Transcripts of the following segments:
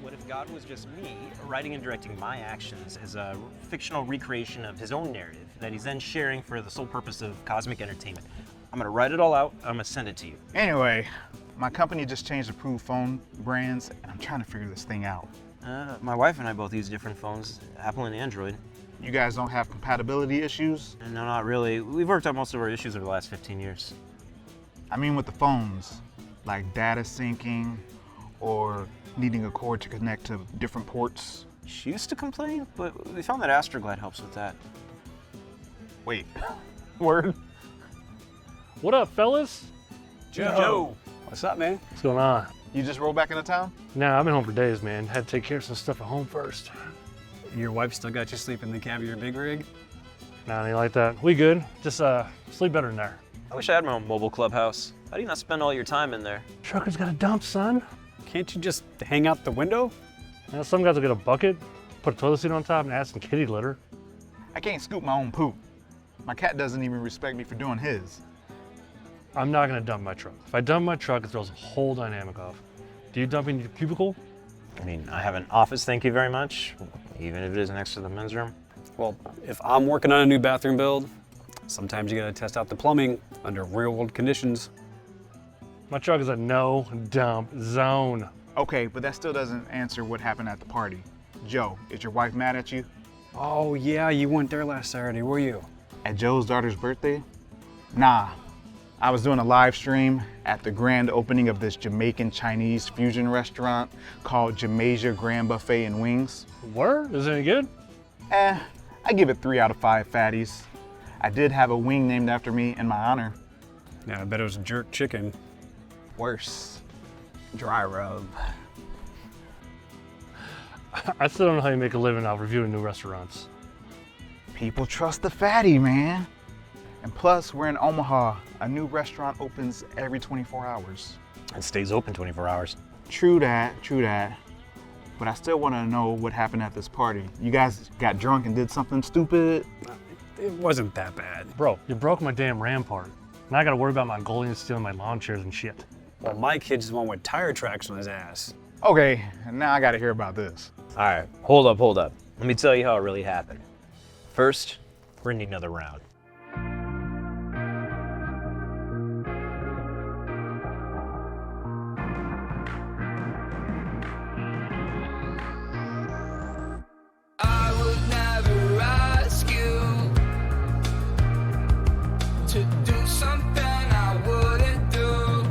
What if God was just me, writing and directing my actions as a fictional recreation of his own narrative that he's then sharing for the sole purpose of cosmic entertainment? I'm gonna write it all out, I'm gonna send it to you. Anyway, my company just changed approved phone brands, and I'm trying to figure this thing out. My wife and I both use different phones, Apple and Android. You guys don't have compatibility issues? No, not really. We've worked out most of our issues over the last 15 years. I mean with the phones, like data syncing or needing a cord to connect to different ports. She used to complain, but we found that Astroglide helps with that. Wait, Word? What up, fellas? Joe! What's up, man? What's going on? you just rolled back into town? Nah, I've been home for days, man. Had to take care of some stuff at home first. Your wife still got you sleeping in the cab of your big rig? Nah, ain't like that. We good. Just sleep better in there. I wish I had my own mobile clubhouse. How do you not spend all your time in there? Trucker's got a dump, son. Can't you just hang out the window? Now, some guys will get a bucket, put a toilet seat on top, and add some kitty litter. I can't scoop my own poop. My cat doesn't even respect me for doing his. I'm not gonna dump my truck. If I dump my truck, it throws the whole dynamic off. Do you dump in your cubicle? I mean, I have an office, thank you very much, even if it is next to the men's room. Well, if I'm working on a new bathroom build, sometimes you gotta test out the plumbing under real-world conditions. My truck is a no dump zone. Okay, but that still doesn't answer what happened at the party. Joe, is your wife mad at you? Oh yeah, you weren't there last Saturday, were you? At Joe's daughter's birthday? Nah, I was doing a live stream at the grand opening of this Jamaican Chinese fusion restaurant called Jamaica Grand Buffet and Wings. Word? Is it any good? I give it 3 out of 5 fatties. I did have a wing named after me in my honor. Yeah, I bet it was jerk chicken. Worse, dry rub. I still don't know how you make a living out reviewing new restaurants. People trust the fatty, man. And plus, we're in Omaha. A new restaurant opens every 24 hours. It stays open 24 hours. True that. But I still want to know what happened at this party. You guys got drunk and did something stupid? It wasn't that bad. Bro, you broke my damn ram part. Now I gotta worry about Mongolians stealing my lawn chairs and shit. Well, my kid's the one with tire tracks on his ass. Okay, now I gotta hear about this. All right, hold up. Let me tell you how it really happened. First, we're gonna need another round. I would never ask you to do something I wouldn't do.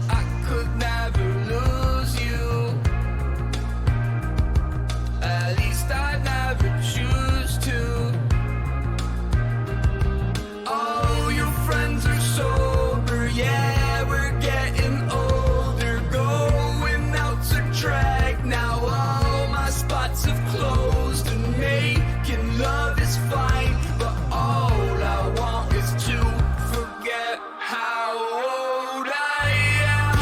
I could never lose you. At least I never choose to. All your friends are sober, yeah, we're getting older. Going out to drag now. All my spots have closed and making love is fine. But all I want is to forget how old I am.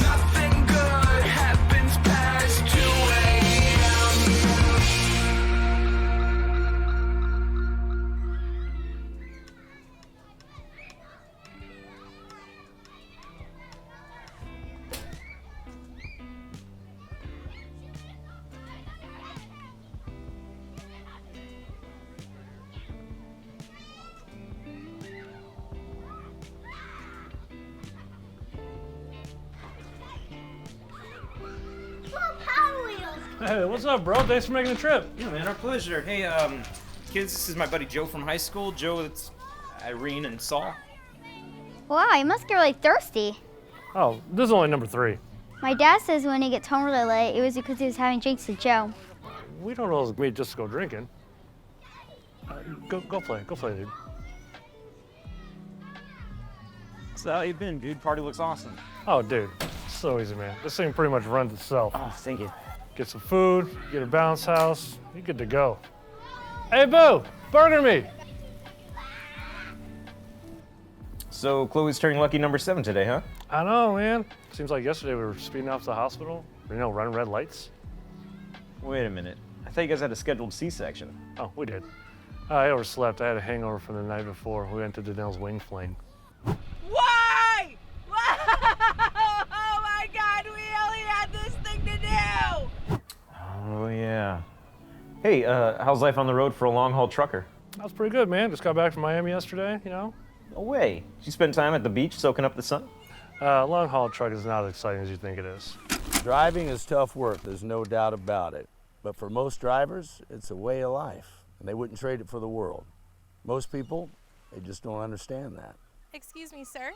Nothing good happens past 2 Hey, what's up, bro? Thanks for making the trip. Yeah, man, our pleasure. Hey, kids, this is my buddy Joe from high school. Joe, it's Irene and Saul. Wow, you must get really thirsty. Oh, this is only number 3. My dad says when he gets home really late, it was because he was having drinks with Joe. We don't always meet just to go drinking. Go play, dude. So how you been, dude? Party looks awesome. Oh, dude, so easy, man. This thing pretty much runs itself. Oh, thank you. Get some food, get a bounce house, you're good to go. Hey, Boo, burger me. So Chloe's turning lucky number 7 today, huh? I know, man. Seems like yesterday we were speeding off to the hospital, running red lights. Wait a minute. I thought you guys had a scheduled C-section. Oh, we did. I overslept. I had a hangover from the night before. We went to Danelle's wing flame. Why? Oh my God, we only had this thing to do! Oh, yeah. Hey, how's life on the road for a long-haul trucker? That was pretty good, man. Just got back from Miami yesterday, you know. No way. Did you spend time at the beach soaking up the sun? Long-haul truck is not as exciting as you think it is. Driving is tough work, there's no doubt about it. But for most drivers, it's a way of life, and they wouldn't trade it for the world. Most people, they just don't understand that. Excuse me, sir.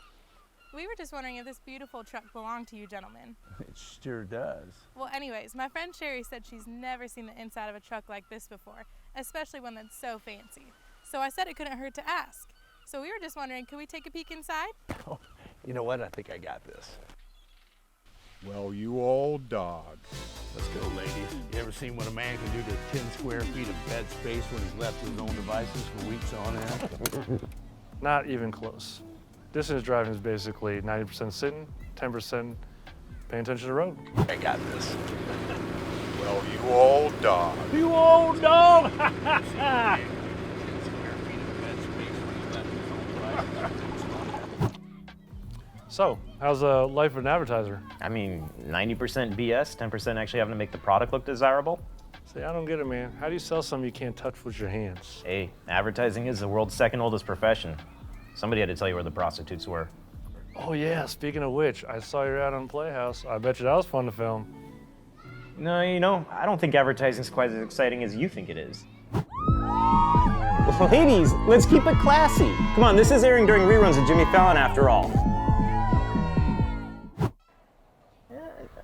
We were just wondering if this beautiful truck belonged to you gentlemen. It sure does. Well, anyways, my friend Sherry said she's never seen the inside of a truck like this before, especially one that's so fancy. So I said it couldn't hurt to ask. So we were just wondering, could we take a peek inside? Oh, you know what? I think I got this. Well, you old dog. Let's go, ladies. You ever seen what a man can do to 10 square feet of bed space when he's left to his own devices for weeks on end? Not even close. Distance driving is basically 90% sitting, 10% paying attention to the road. I got this. Well, you old dog. You old dog! So, how's life of an advertiser? I mean, 90% BS, 10% actually having to make the product look desirable. See, I don't get it, man. How do you sell something you can't touch with your hands? Hey, advertising is the world's second oldest profession. Somebody had to tell you where the prostitutes were. Oh yeah, speaking of which, I saw your ad on Playhouse. I bet you that was fun to film. No, you know, I don't think advertising's quite as exciting as you think it is. Ladies, let's keep it classy. Come on, this is airing during reruns of Jimmy Fallon after all.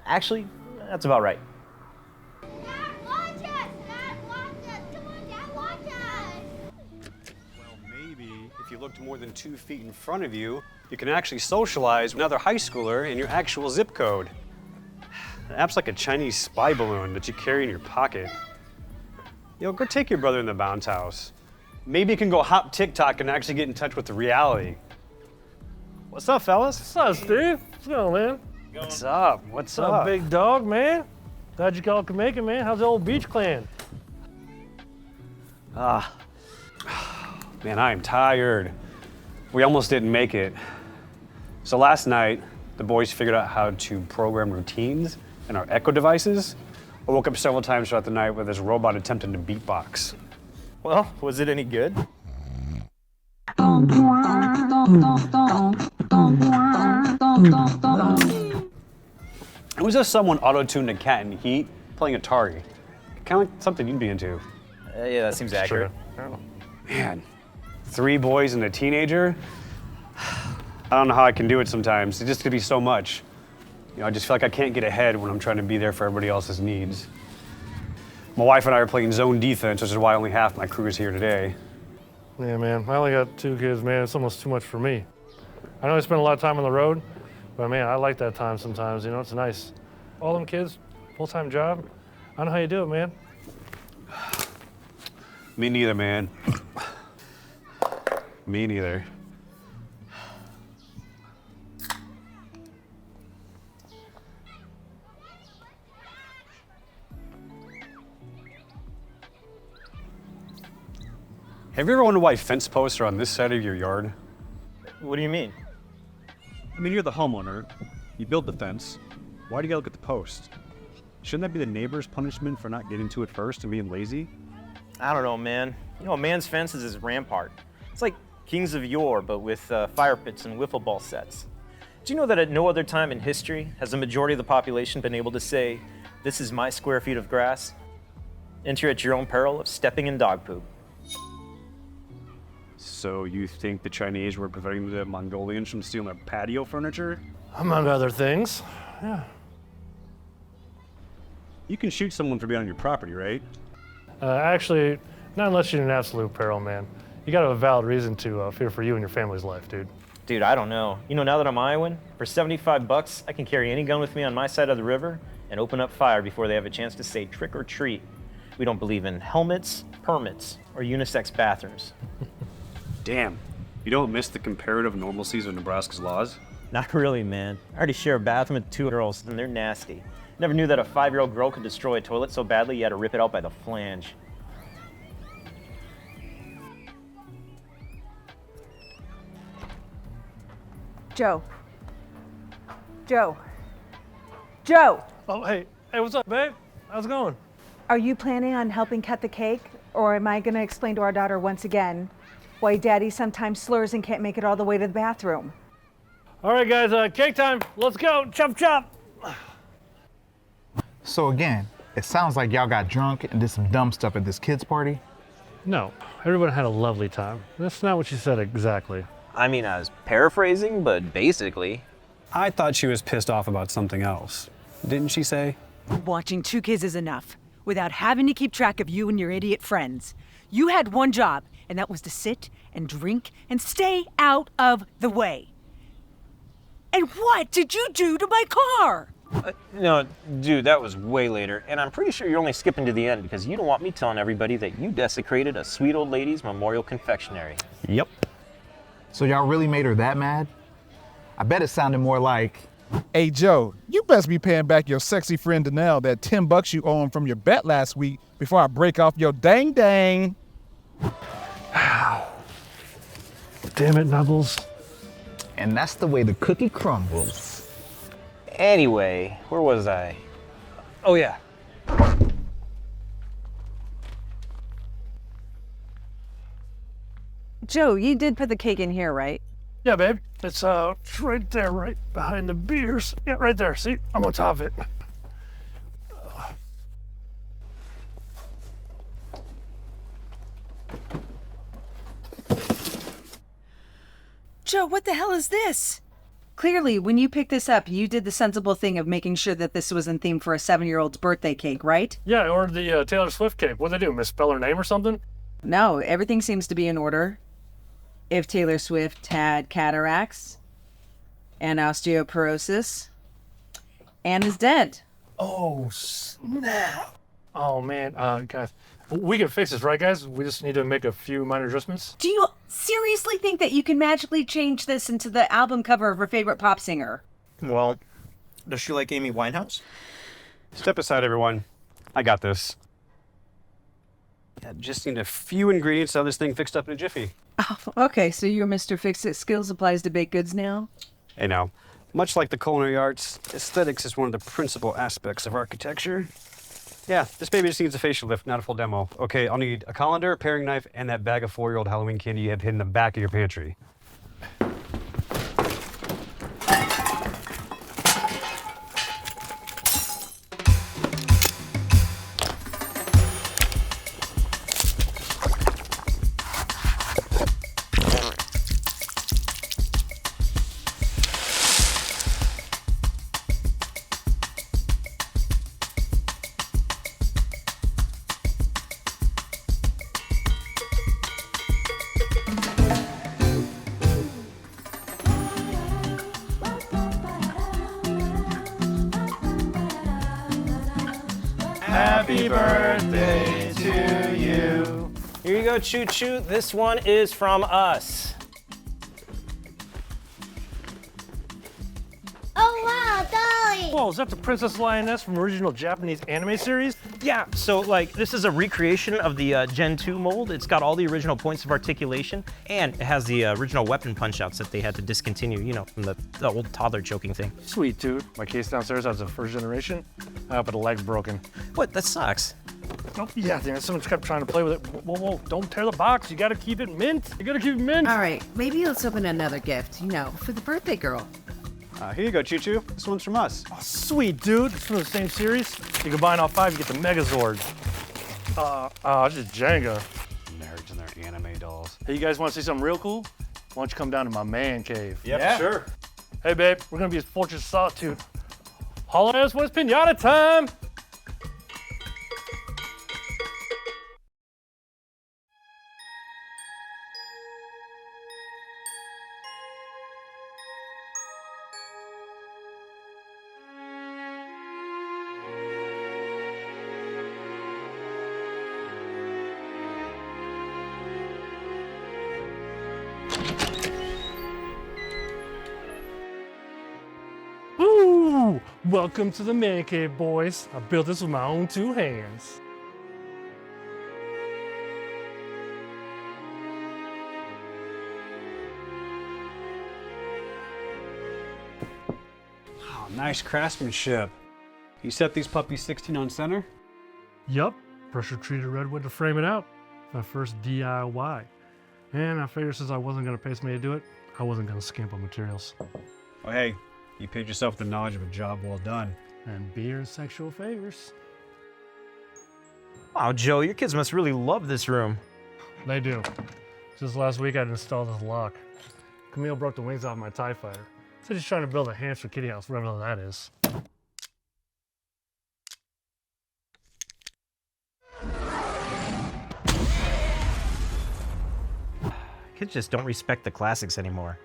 Actually, that's about right. Dad, watch us! Dad, watch us! Come on, Dad, watch us! Well, maybe if you looked more than 2 feet in front of you, you can actually socialize with another high schooler in your actual zip code. The app's like a Chinese spy balloon that you carry in your pocket. Yo, go take your brother in the bounce house. Maybe you can go hop TikTok and actually get in touch with the reality. What's up, fellas? What's up, Steve? What's going on, man? What's up? What's What's up, up? big dog, man? Glad you all can make it, man. How's the old beach clan? Man, I am tired. We almost didn't make it. So last night, the boys figured out how to program routines in our Echo devices. I woke up several times throughout the night with this robot attempting to beatbox. Well, was it any good? It was just someone auto-tuned a cat in heat playing Atari. Kind of like something you'd be into. Yeah, that seems accurate. True. Man, 3 boys and a teenager? I don't know how I can do it sometimes. It just could be so much. You know, I just feel like I can't get ahead when I'm trying to be there for everybody else's needs. My wife and I are playing zone defense, which is why only half my crew is here today. Yeah, man. I only got 2 kids, man. It's almost too much for me. I know I spend a lot of time on the road, but man, I like that time sometimes. You know, it's nice. All them kids, full-time job. I don't know how you do it, man. Me neither, man. Me neither. Have you ever wondered why fence posts are on this side of your yard? What do you mean? I mean, you're the homeowner. You build the fence. Why do you gotta look at the post? Shouldn't that be the neighbor's punishment for not getting to it first and being lazy? I don't know, man. You know, a man's fence is his rampart. It's like Kings of Yore, but with fire pits and wiffle ball sets. Do you know that at no other time in history has the majority of the population been able to say, "This is my square feet of grass"? Enter at your own peril of stepping in dog poop. So you think the Chinese were preventing the Mongolians from stealing their patio furniture? Among other things, yeah. You can shoot someone for being on your property, right? Actually, not unless you're in absolute peril, man. You got to have a valid reason to fear for you and your family's life, dude. Dude, I don't know. You know, now that I'm Iowan, for 75 bucks, I can carry any gun with me on my side of the river and open up fire before they have a chance to say trick or treat. We don't believe in helmets, permits, or unisex bathrooms. Damn. You don't miss the comparative normalcies of Nebraska's laws? Not really, man. I already share a bathroom with 2 girls, and they're nasty. Never knew that a 5-year-old girl could destroy a toilet so badly you had to rip it out by the flange. Joe. Joe. Joe! Oh, hey, what's up, babe? How's it going? Are you planning on helping cut the cake? Or am I gonna explain to our daughter once again why Daddy sometimes slurs and can't make it all the way to the bathroom? All right, guys, cake time. Let's go. Chop, chop. So again, it sounds like y'all got drunk and did some dumb stuff at this kid's party. No, everyone had a lovely time. That's not what she said exactly. I mean, I was paraphrasing, but basically. I thought she was pissed off about something else. Didn't she say? Watching two kids is enough, without having to keep track of you and your idiot friends. You had one job, and that was to sit and drink and stay out of the way. And what did you do to my car? No, dude, that was way later. And I'm pretty sure you're only skipping to the end because you don't want me telling everybody that you desecrated a sweet old lady's memorial confectionery. Yep. So y'all really made her that mad? I bet it sounded more like, hey, Joe, you best be paying back your sexy friend Danelle that $10 you owe him from your bet last week before I break off your dang. Damn it, Nubbles. and that's the way the cookie crumbles. Anyway, where was I? Oh yeah. Joe, you did put the cake in here, right? Yeah, babe. It's right there, right behind the beers. Yeah, right there. See, I'm on top of it. Joe, what the hell is this? Clearly, when you picked this up, you did the sensible thing of making sure that this was in theme for a 7-year-old's birthday cake, right? Yeah, I ordered the Taylor Swift cake. What'd they do, misspell her name or something? No, everything seems to be in order. If Taylor Swift had cataracts and osteoporosis and is dead. Oh, snap. Oh, man. Guys, we can fix this, right, guys? We just need to make a few minor adjustments. Do you seriously think that you can magically change this into the album cover of her favorite pop singer? Well, does she like Amy Winehouse? Step aside, everyone. I got this. Yeah, just need a few ingredients to have this thing fixed up in a jiffy. Oh, okay, so your Mr. Fix-It skills applies to baked goods now? Hey now, much like the culinary arts, aesthetics is one of the principal aspects of architecture. Yeah, this baby just needs a facial lift, not a full demo. Okay, I'll need a colander, a paring knife, and that bag of 4-year-old Halloween candy you have hidden in the back of your pantry. Happy birthday to you. Here you go, Choo Choo. This one is from us. Oh wow, Dolly! Whoa, is that the Princess Lioness from the original Japanese anime series? Yeah, so like this is a recreation of the Gen 2 mold. It's got all the original points of articulation, and it has the original weapon punch-outs that they had to discontinue, you know, from the old toddler choking thing. Sweet, dude. My case downstairs has a first generation, but the leg's broken. What? That sucks. Oh, yeah, damn it. Someone just kept trying to play with it. Whoa, whoa, don't tear the box. You gotta keep it mint. You gotta keep it mint. All right, maybe let's open another gift, you know, for the birthday girl. Here you go, Choo Choo. This one's from us. Oh, sweet, dude. It's from the same series. You combine all 5, you get the Megazord. This is Jenga. Nerds and their anime dolls. Hey, you guys want to see something real cool? Why don't you come down to my man cave? Yep, yeah, sure. Hey, babe, we're gonna be his Fortress of Solitude. Holla at us when it's pinata time! Woo! Welcome to the man cave, boys. I built this with my own 2 hands. Oh, nice craftsmanship. You set these puppies 16 on center? Yup, pressure treated redwood to frame it out. My first DIY. And I figured since I wasn't gonna pay somebody to do it, I wasn't gonna skimp on materials. Oh, hey, you paid yourself the knowledge of a job well done. And beer and sexual favors. Wow, Joe, your kids must really love this room. They do. Just last week I'd installed this lock. Camille broke the wings off my TIE fighter. Said he's trying to build a hamster kitty house, whatever that is. Kids just don't respect the classics anymore.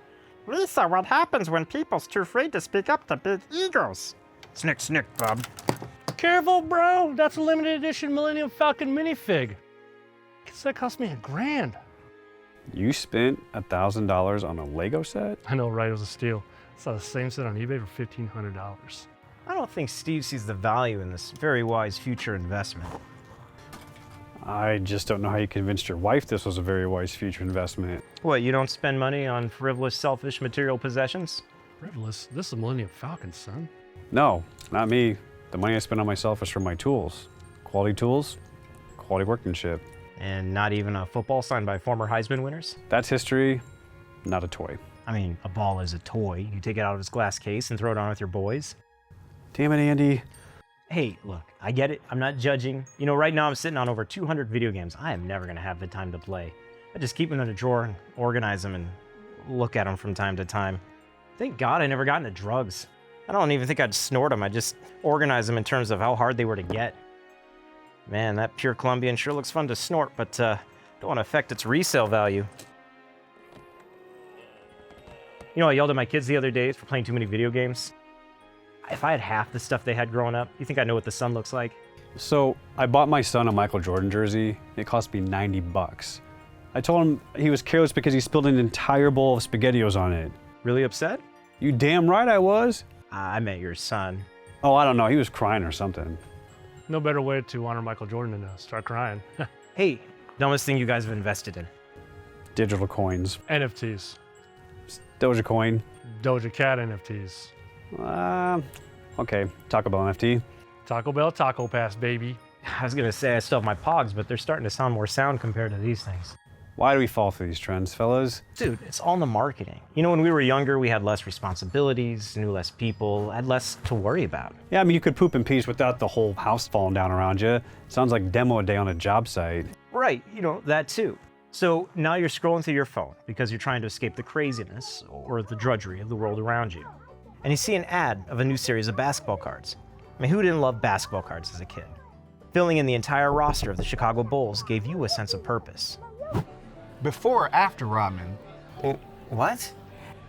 Lisa, what happens when people's too afraid to speak up to big egos? Snick, snick, bub. Careful, bro! That's a limited edition Millennium Falcon minifig. That cost me $1,000. You spent $1,000 on a Lego set? I know, right? It was a steal. I saw the same set on eBay for $1,500. I don't think Steve sees the value in this very wise future investment. I just don't know how you convinced your wife this was a very wise future investment. What, you don't spend money on frivolous, selfish material possessions? Frivolous? This is a Millennium Falcon, son. No, not me. The money I spend on myself is for my tools. Quality workmanship. And not even a football signed by former Heisman winners? That's history, not a toy. I mean, a ball is a toy. You take it out of its glass case and throw it on with your boys. Damn it, Andy. Hey, look, I get it. I'm not judging. You know, right now I'm sitting on over 200 video games. I am never gonna have the time to play. I just keep them in a drawer and organize them and look at them from time to time. Thank God I never got into drugs. I don't even think I'd snort them. I just organize them in terms of how hard they were to get. Man, that pure Colombian sure looks fun to snort, but don't want to affect its resale value. You know, I yelled at my kids the other day for playing too many video games. If I had half the stuff they had growing up, you think I know what the sun looks like? So I bought my son a Michael Jordan jersey. It cost me $90. I told him he was careless because he spilled an entire bowl of SpaghettiOs on it. Really upset? You damn right I was. I meant your son. Oh, I don't know. He was crying or something. No better way to honor Michael Jordan than to start crying. Hey, dumbest thing you guys have invested in. Digital coins. NFTs. Dogecoin. Doja Cat NFTs. Okay, Taco Bell NFT. Taco Bell Taco Pass, baby. I was gonna say I still have my Pogs, but they're starting to sound more sound compared to these things. Why do we fall for these trends, fellas? Dude, it's all in the marketing. You know, when we were younger, we had less responsibilities, knew less people, had less to worry about. Yeah, I mean, you could poop in peace without the whole house falling down around you. Sounds like demo day on a job site. Right, you know, that too. So now you're scrolling through your phone because you're trying to escape the craziness or the drudgery of the world around you. And you see an ad of a new series of basketball cards. I mean, who didn't love basketball cards as a kid? Filling in the entire roster of the Chicago Bulls gave you a sense of purpose. Before or after Rodman? What?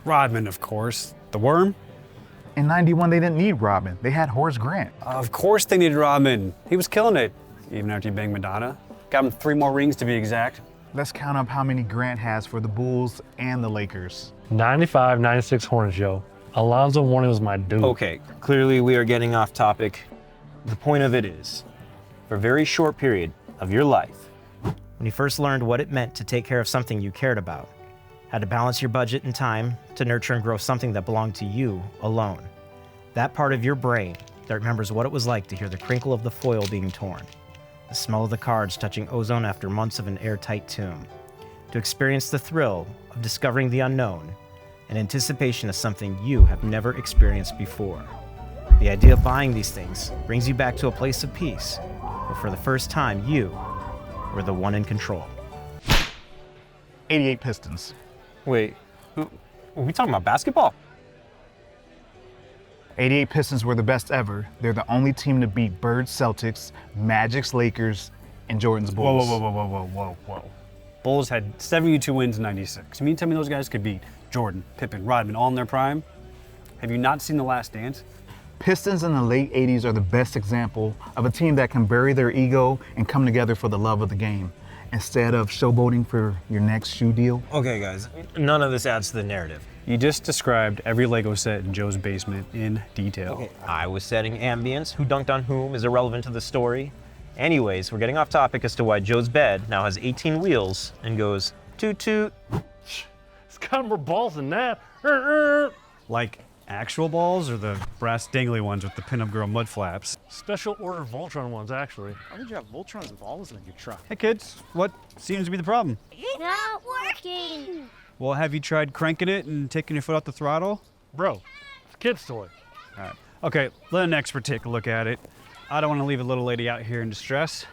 Rodman, of course. The worm? In 91, they didn't need Rodman. They had Horace Grant. Of course they needed Rodman. He was killing it, even after he banged Madonna. Got him 3 more rings to be exact. Let's count up how many Grant has for the Bulls and the Lakers. 95, 96 Hornets, yo. Alonzo Mourning was my dude. Okay, clearly we are getting off topic. The point of it is, for a very short period of your life, when you first learned what it meant to take care of something you cared about, had to balance your budget and time to nurture and grow something that belonged to you alone. That part of your brain that remembers what it was like to hear the crinkle of the foil being torn, the smell of the cards touching ozone after months of an airtight tomb, to experience the thrill of discovering the unknown and anticipation of something you have never experienced before. The idea of buying these things brings you back to a place of peace, where for the first time you were the one in control. 88 Pistons. Wait, are we talking about basketball? 88 Pistons were the best ever. They're the only team to beat Bird's Celtics, Magic's Lakers, and Jordan's Bulls. Whoa. Bulls had 72 wins in 96. You mean tell me those guys could beat Jordan, Pippen, Rodman, all in their prime? Have you not seen The Last Dance? Pistons in the late 80s are the best example of a team that can bury their ego and come together for the love of the game, instead of showboating for your next shoe deal. Okay, guys, none of this adds to the narrative. You just described every Lego set in Joe's basement in detail. Okay, I was setting ambience. Who dunked on whom is irrelevant to the story. Anyways, we're getting off topic as to why Joe's bed now has 18 wheels and goes toot toot. It's got more balls than that. Like Actual balls or the brass dangly ones with the pinup girl mud flaps? Special order Voltron ones, actually. Why would you have Voltron's balls in your truck? Hey kids, what seems to be the problem? It's not working. Well, have you tried cranking it and taking your foot off the throttle? Bro, it's a kid's toy. All right. Okay, let an expert take a look at it. I don't want to leave a little lady out here in distress.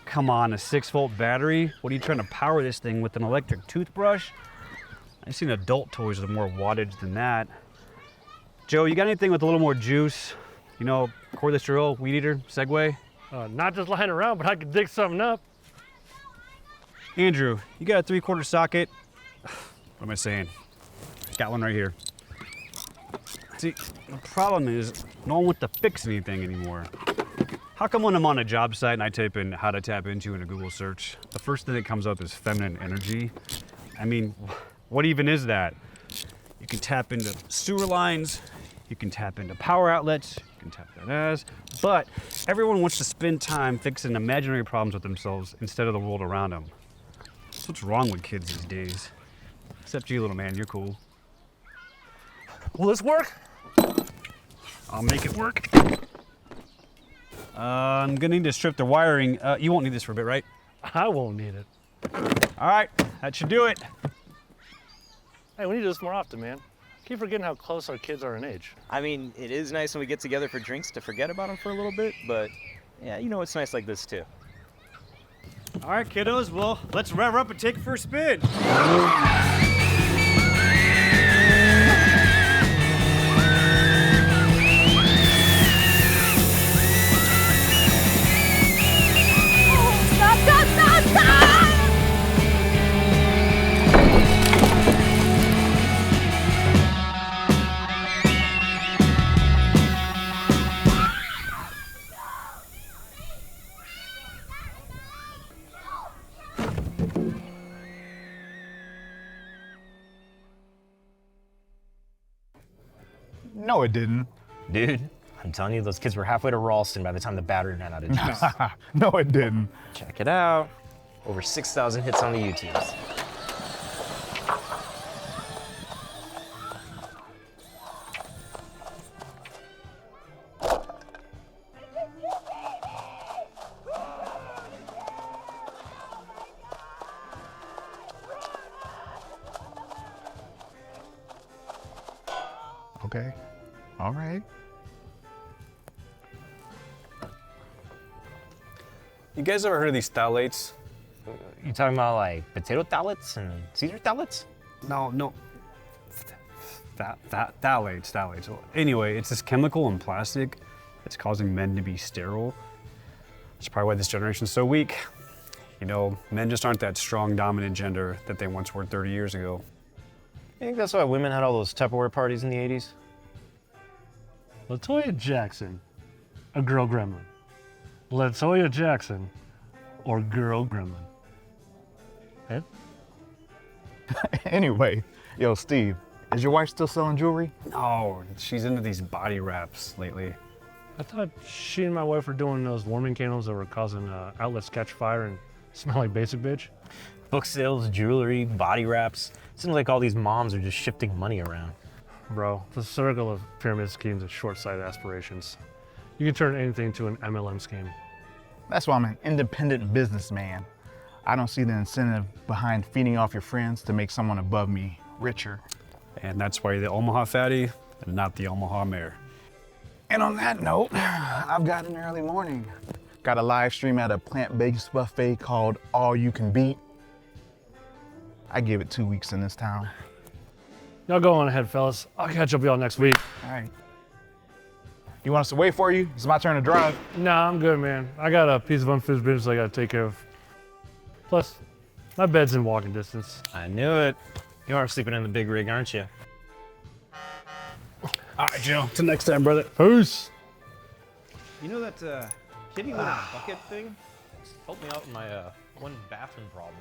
Come on, a 6-volt battery? What are you trying to power this thing with, an electric toothbrush? I've seen adult toys with more wattage than that. Joe, you got anything with a little more juice? You know, cordless drill, weed eater, Segway? Not just lying around, but I could dig something up. Andrew, you got a 3/4 socket? What am I saying? Got one right here. See, the problem is no one wants to fix anything anymore. How come when I'm on a job site and I type in how to tap into in a Google search, the first thing that comes up is feminine energy? I mean, what even is that? You can tap into sewer lines, you can tap into power outlets, you can tap that as, but everyone wants to spend time fixing imaginary problems with themselves instead of the world around them. That's what's wrong with kids these days. Except you, little man, you're cool. Will this work? I'll make it work. I'm gonna need to strip the wiring. You won't need this for a bit, right? I won't need it. All right, that should do it. Hey, we need to do this more often, man. Keep forgetting how close our kids are in age. I mean, it is nice when we get together for drinks to forget about them for a little bit, but yeah, you know, it's nice like this too. All right, kiddos, well, let's rev up and take it for a spin. No, it didn't. Dude, I'm telling you, those kids were halfway to Ralston by the time the battery ran out of juice. No, it didn't. Check it out. Over 6,000 hits on the YouTubes. Okay. All right. You guys ever heard of these phthalates? You talking about like potato phthalates and Caesar phthalates? No. Phthalates. Well, anyway, it's this chemical in plastic that's causing men to be sterile. That's probably why this generation's so weak. You know, men just aren't that strong, dominant gender that they once were 30 years ago. You think that's why women had all those Tupperware parties in the 80s? Latoya Jackson, a girl gremlin. Latoya Jackson, or girl gremlin. Ed? Anyway, yo, Steve, is your wife still selling jewelry? No, she's into these body wraps lately. I thought she and my wife were doing those warming candles that were causing outlets catch fire and smell like basic bitch. Book sales, jewelry, body wraps. Seems like all these moms are just shifting money around. Bro, the circle of pyramid schemes is short-sighted aspirations. You can turn anything to an MLM scheme. That's why I'm an independent businessman. I don't see the incentive behind feeding off your friends to make someone above me richer. And that's why you're the Omaha fatty and not the Omaha mayor. And on that note, I've got an early morning. Got a live stream at a plant-based buffet called All You Can Beat. I give it 2 weeks in this town. Y'all go on ahead, fellas. I'll catch up with y'all next week. All right. You want us to wait for you? It's my turn to drive. Nah, I'm good, man. I got a piece of unfinished business I gotta take care of. Plus, my bed's in walking distance. I knew it. You are sleeping in the big rig, aren't you? All right, Joe. Till next time, brother. Peace. You know that kitty litter bucket thing? It's helped me out in my one bathroom problem.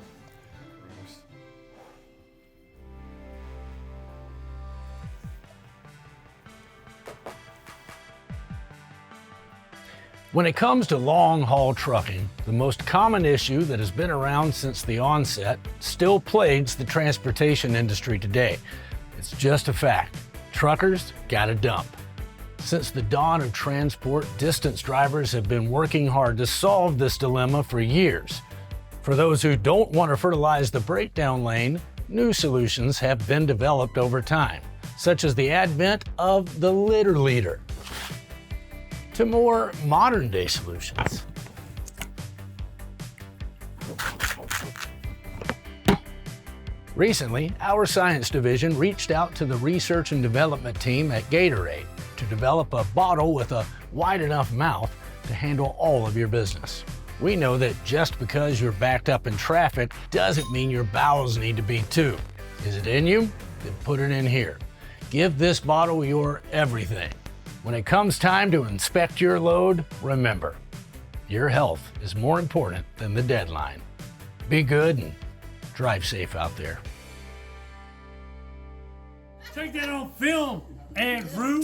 When it comes to long-haul trucking, the most common issue that has been around since the onset still plagues the transportation industry today. It's just a fact. Truckers gotta dump. Since the dawn of transport, distance drivers have been working hard to solve this dilemma for years. For those who don't want to fertilize the breakdown lane, new solutions have been developed over time, such as the advent of the litter leader, to more modern-day solutions. Recently, our science division reached out to the research and development team at Gatorade to develop a bottle with a wide enough mouth to handle all of your business. We know that just because you're backed up in traffic doesn't mean your bowels need to be too. Is it in you? Then put it in here. Give this bottle your everything. When it comes time to inspect your load, remember, your health is more important than the deadline. Be good and drive safe out there. Take that on film, Andrew.